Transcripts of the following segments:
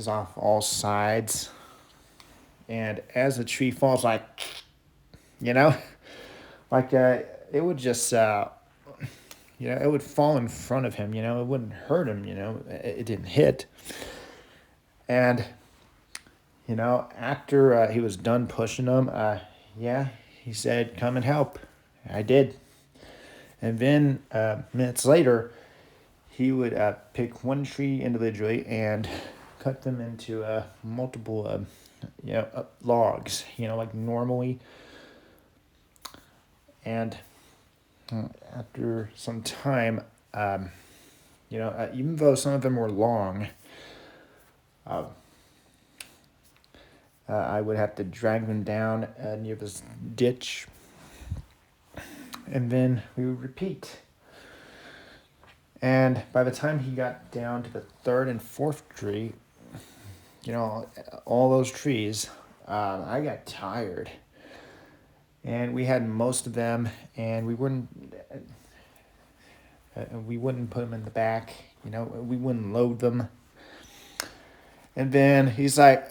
off all sides, and as the tree falls, like you know, like it would just it would fall in front of him. It wouldn't hurt him. It didn't hit, and after he was done pushing them, yeah, he said, "Come and help." I did, and then minutes later, he would pick one tree individually and cut them into multiple, logs. Like normally, and after some time, even though some of them were long, uh, I would have to drag them down near this ditch, and then we would repeat. And by the time he got down to the third and fourth tree, all those trees, I got tired. And we had most of them, and we wouldn't put them in the back. We wouldn't load them. And then he's like,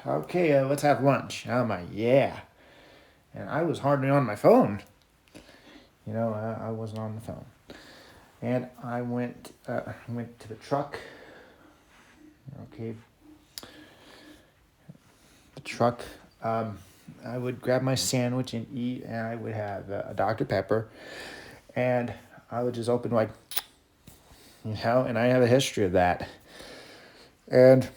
"Okay, let's have lunch." I'm like, "Yeah." And I was hardly on my phone. I wasn't on the phone. And I went to the truck. Okay, the truck. I would grab my sandwich and eat, and I would have a Dr. Pepper, and I would just open like, and I have a history of that. And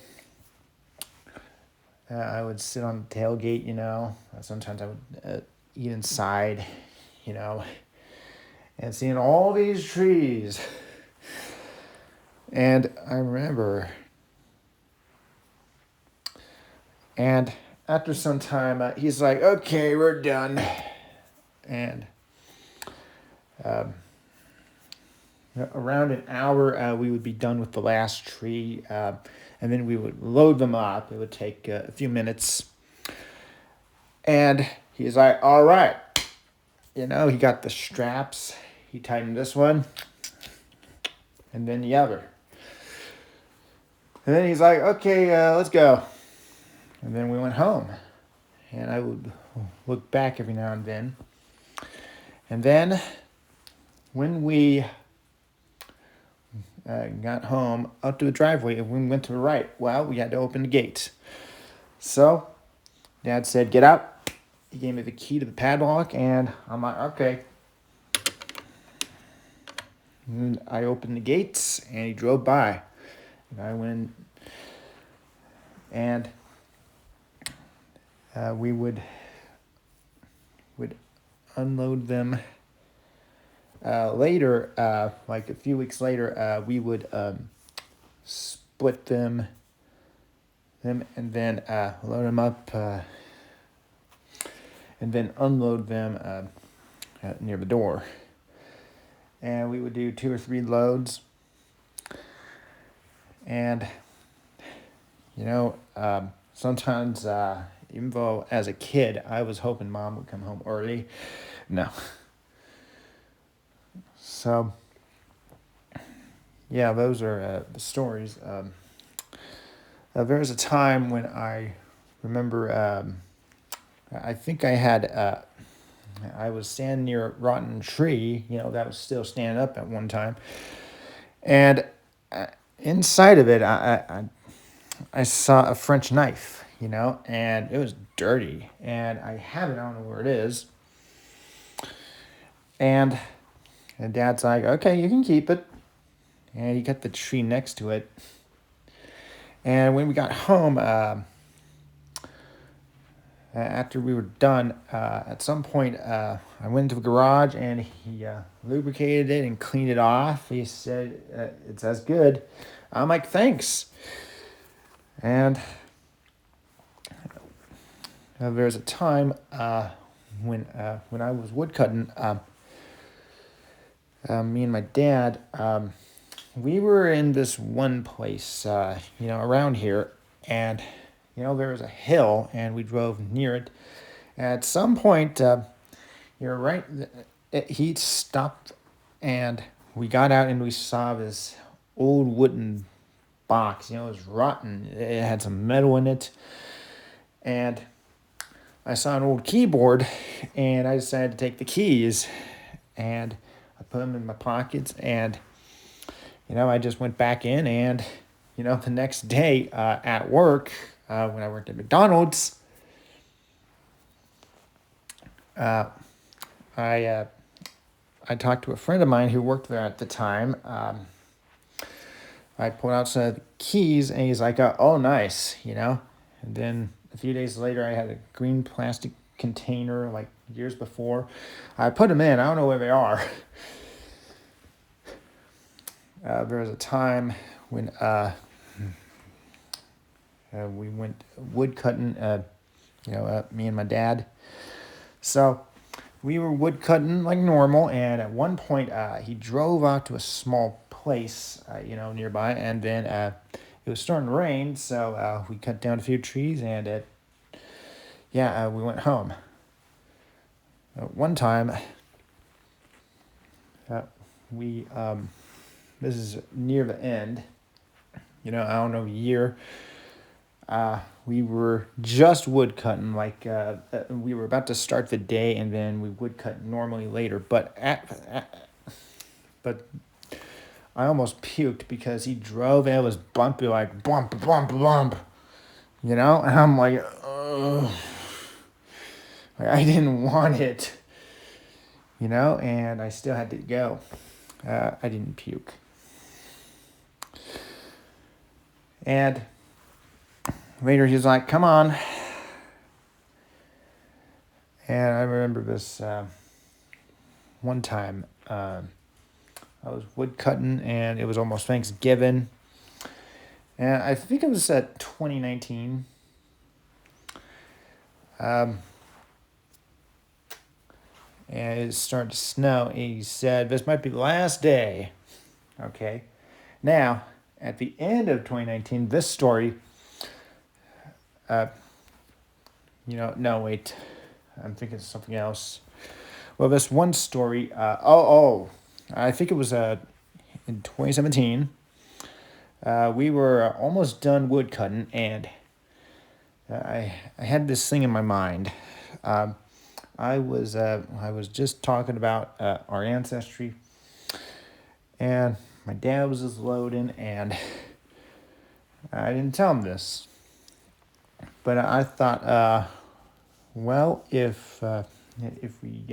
I would sit on the tailgate, Sometimes I would eat inside, you know. And seeing all these trees. And I remember. And after some time, he's like, "Okay, we're done." And around an hour, we would be done with the last tree. And then we would load them up. It would take a few minutes. And he's like, "All right." He got the straps. He tightened this one. And then the other. And then he's like, "Okay, let's go." And then we went home. And I would look back every now and then. And then when we got home up to the driveway, and we went to the right, well, we had to open the gates. So Dad said, "Get out." He gave me the key to the padlock, and I'm like, "Okay." And I opened the gates, and he drove by. And I went, and we would unload them. Later, like a few weeks later, we would split them, and then load them up, and then unload them near the door. And we would do 2 or 3 loads. And sometimes, even though as a kid I was hoping Mom would come home early, no. So yeah, those are the stories. There was a time when I remember, I think I was standing near a rotten tree, that was still standing up at one time. And inside of it, I saw a French knife, and it was dirty. And I have it, I don't know where it is. And Dad's like, "Okay, you can keep it." And he got the tree next to it. And when we got home, after we were done, at some point, I went into the garage and he lubricated it and cleaned it off. He said, "It's as good." I'm like, "Thanks." And there's a time when I was woodcutting, me and my dad, we were in this one place, around here, and there was a hill, and we drove near it. At some point, you're right, he stopped, and we got out, and we saw this old wooden box. You know, it was rotten. It had some metal in it. And I saw an old keyboard, and I decided to take the keys, and I put them in my pockets, and, you know, I just went back in, and, you know, the next day at work, when I worked at McDonald's, I talked to a friend of mine who worked there at the time. I pulled out some of the keys, and he's like, "Oh, nice," you know. And then a few days later, I had a green plastic container like years before. I put them in. I don't know where they are. There was a time when we went wood cutting. Me and my dad. So we were wood cutting like normal, and at one point, he drove out to a small place, nearby, and then it was starting to rain, so we cut down a few trees, and we went home. One time, we this is near the end. You know, I don't know, year. We were just wood cutting, like we were about to start the day, and then we would cut normally later. But I almost puked because he drove and it was bumpy, like bump, bump, bump. You know, and I'm like, ugh. Like, I didn't want it. You know, and I still had to go. I didn't puke. And later he was like, "Come on." And I remember this one time I was wood cutting, and it was almost Thanksgiving. And I think it was 2019. And it started to snow. And he said, "This might be the last day." Okay. Now, at the end of 2019, this story, no, wait. I'm thinking of something else. Well, this one story, I think it was in 2017. We were almost done wood cutting, and I had this thing in my mind. I was just talking about our ancestry, and my dad was just loading, and I didn't tell him this, but I thought, well, if we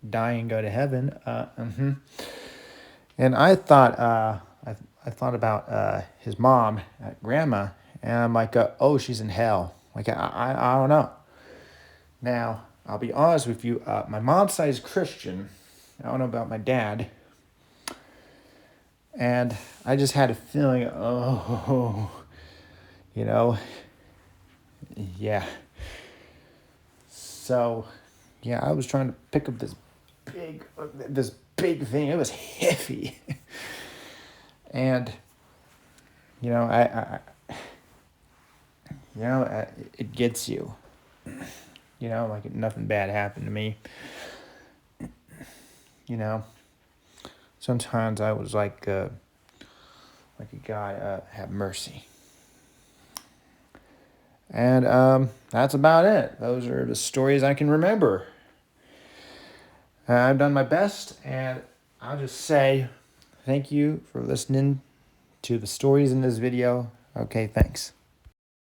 die and go to heaven, and I thought I thought about his mom, grandma, and I'm like, oh, she's in hell. Like I don't know. Now I'll be honest with you. My mom's side is Christian. I don't know about my dad. And I just had a feeling, yeah. So, yeah, I was trying to pick up this big thing. It was heavy. And, it gets you. Like nothing bad happened to me. Sometimes I was like a God, have mercy. And that's about it. Those are the stories I can remember. I've done my best, and I'll just say thank you for listening to the stories in this video. Okay, thanks.